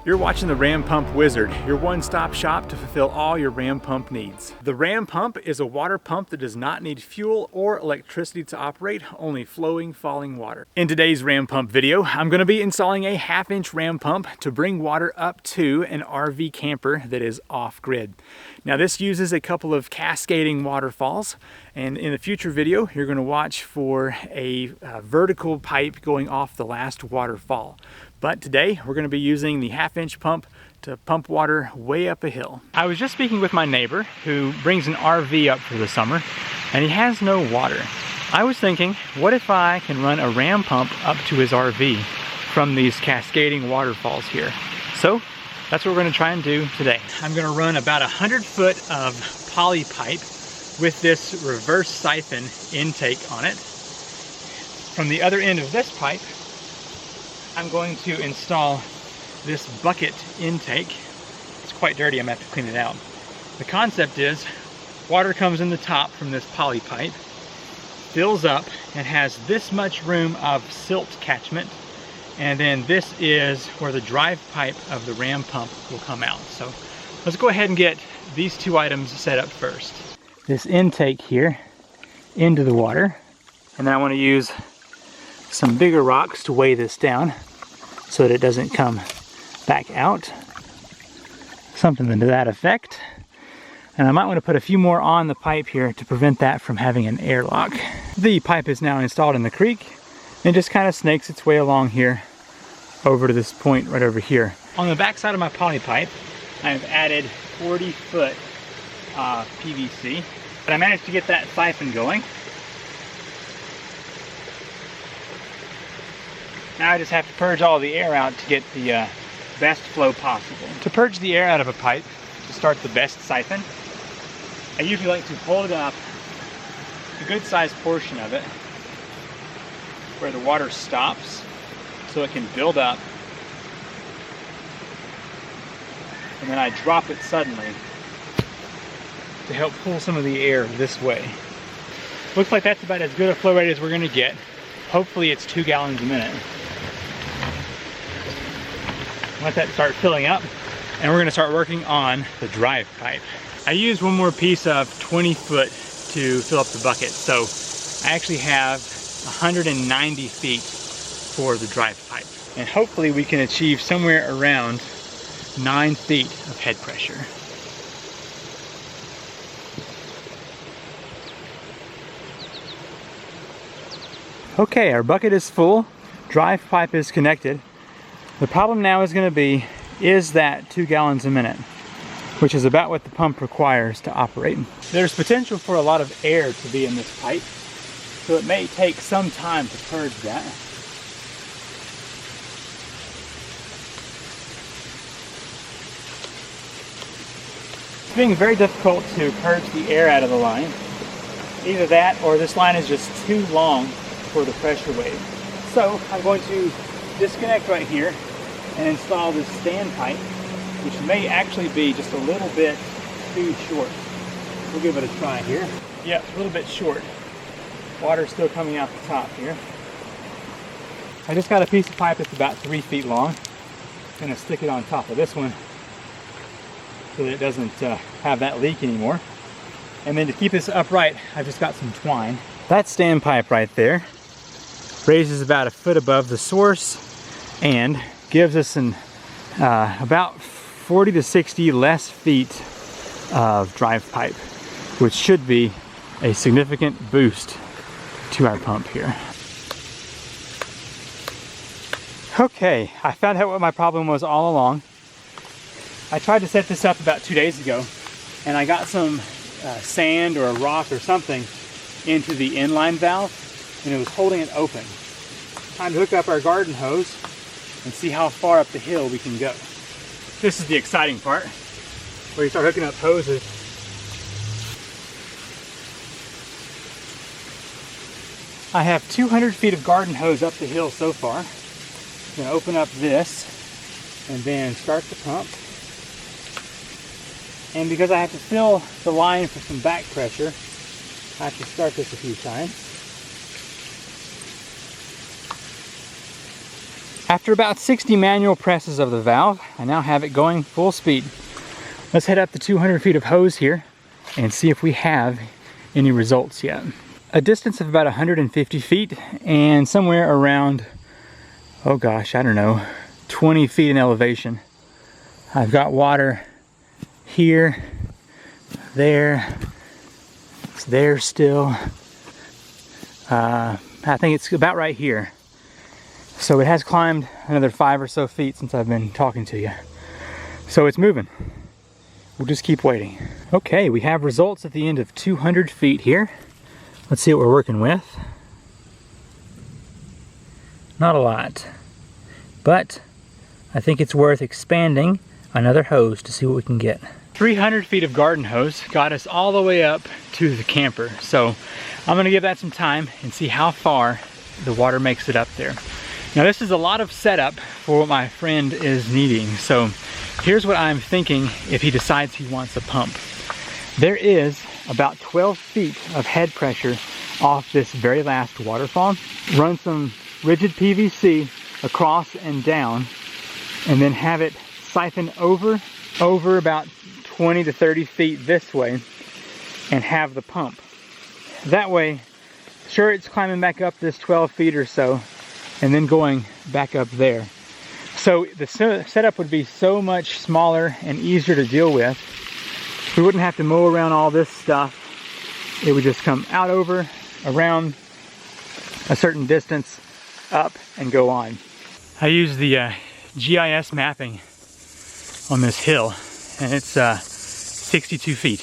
You're watching the Ram Pump Wizard, your one-stop shop to fulfill all your Ram Pump needs. The Ram Pump is a water pump that does not need fuel or electricity to operate, only flowing, falling water. In today's Ram Pump video, I'm going to be installing a 1/2-inch Ram Pump to bring water up to an RV camper that is off-grid. Now this uses a couple of cascading waterfalls, and in a future video, you're going to watch for a vertical pipe going off the last waterfall. But today we're going to be using the 1/2-inch pump to pump water way up a hill. I was just speaking with my neighbor who brings an RV up for the summer, and he has no water. I was thinking, what if I can run a Ram pump up to his RV from these cascading waterfalls here? So that's what we're going to try and do today. I'm going to run about 100 foot of poly pipe with this reverse siphon intake on it. From the other end of this pipe, I'm going to install this bucket intake. It's quite dirty, I'm going to have to clean it out. The concept is, water comes in the top from this poly pipe, fills up, and has this much room of silt catchment, and then this is where the drive pipe of the Ram pump will come out. So let's go ahead and get these two items set up first. This intake here into the water, and then I want to use some bigger rocks to weigh this down so that it doesn't come back out. Something to that effect. And I might want to put a few more on the pipe here to prevent that from having an airlock. The pipe is now installed in the creek and just kind of snakes its way along here over to this point right over here. On the back side of my poly pipe, I've added 40-foot PVC, but I managed to get that siphon going. Now I just have to purge all the air out to get the best flow possible. To purge the air out of a pipe, to start the best siphon, I usually like to hold up a good sized portion of it where the water stops so it can build up, and then I drop it suddenly to help pull some of the air this way. Looks like that's about as good a flow rate as we're going to get. Hopefully it's 2 gallons a minute. Let that start filling up, and we're going to start working on the drive pipe. I used one more piece of 20 foot to fill up the bucket, so I actually have 190 feet for the drive pipe. And hopefully we can achieve somewhere around 9 feet of head pressure. Okay, our bucket is full, drive pipe is connected. The problem now is going to be, is that 2 gallons a minute, which is about what the pump requires to operate. There's potential for a lot of air to be in this pipe, so it may take some time to purge that. It's being very difficult to purge the air out of the line. Either that or this line is just too long for the pressure wave. So I'm going to disconnect right here and install this standpipe, which may actually be just a little bit too short. We'll give it a try here. Yeah, a little bit short. Water's still coming out the top here. I just got a piece of pipe that's about 3 feet long. I'm going to stick it on top of this one so that it doesn't have that leak anymore. And then to keep this upright, I've just got some twine. That standpipe right there raises about 1 foot above the source and gives us about 40 to 60 less feet of drive pipe, which should be a significant boost to our pump here. Okay, I found out what my problem was all along. I tried to set this up about 2 days ago, and I got some sand or a rock or something into the inline valve, and it was holding it open. Time to hook up our garden hose and see how far up the hill we can go. This is the exciting part, where you start hooking up hoses. I have 200 feet of garden hose up the hill so far. I'm going to open up this and then start the pump. And because I have to fill the line for some back pressure, I have to start this a few times. After about 60 manual presses of the valve, I now have it going full speed. Let's head up the 200 feet of hose here and see if we have any results yet. A distance of about 150 feet and somewhere around, oh gosh, I don't know, 20 feet in elevation. I've got water here, there, it's there still. I think it's about right here. So it has climbed another 5 or so feet since I've been talking to you. So it's moving. We'll just keep waiting. Okay, we have results at the end of 200 feet here. Let's see what we're working with. Not a lot, but I think it's worth expanding another hose to see what we can get. 300 feet of garden hose got us all the way up to the camper. So I'm gonna give that some time and see how far the water makes it up there. Now this is a lot of setup for what my friend is needing. So here's what I'm thinking if he decides he wants a pump. There is about 12 feet of head pressure off this very last waterfall. Run some rigid PVC across and down, and then have it siphon over about 20 to 30 feet this way, and have the pump. That way, sure, it's climbing back up this 12 feet or so, and then going back up there. So the setup would be so much smaller and easier to deal with. We wouldn't have to mow around all this stuff. It would just come out over, around a certain distance, up, and go on. I use the GIS mapping on this hill, and it's 62 feet.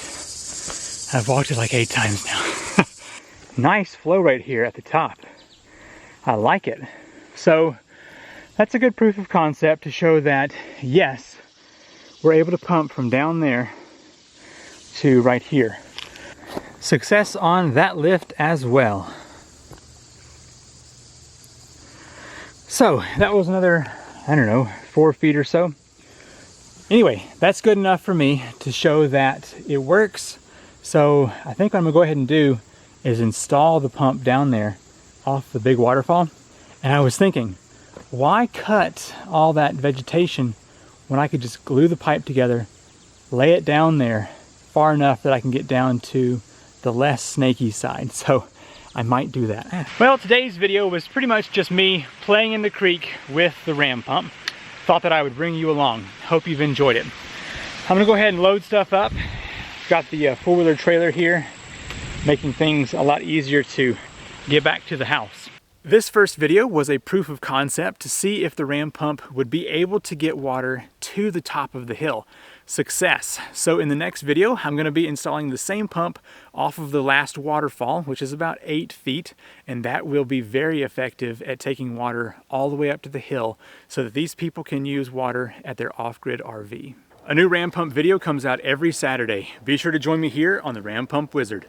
I've walked it like 8 times now. Nice flow rate here at the top. I like it. So that's a good proof of concept to show that, yes, we're able to pump from down there to right here. Success on that lift as well. So that was another, I don't know, 4 feet or so. Anyway, that's good enough for me to show that it works. So I think what I'm gonna go ahead and do is install the pump down there off the big waterfall. And I was thinking, why cut all that vegetation when I could just glue the pipe together, lay it down there far enough that I can get down to the less snaky side. So I might do that. Well, today's video was pretty much just me playing in the creek with the ram pump. Thought that I would bring you along. Hope you've enjoyed it. I'm gonna go ahead and load stuff up. Got the four-wheeler trailer here, making things a lot easier to get back to the house. This first video was a proof of concept to see if the ram pump would be able to get water to the top of the hill. Success. So in the next video, I'm going to be installing the same pump off of the last waterfall, which is about 8 feet, and that will be very effective at taking water all the way up to the hill so that these people can use water at their off-grid RV. A new ram pump video comes out every Saturday. Be sure to join me here on the Ram Pump Wizard.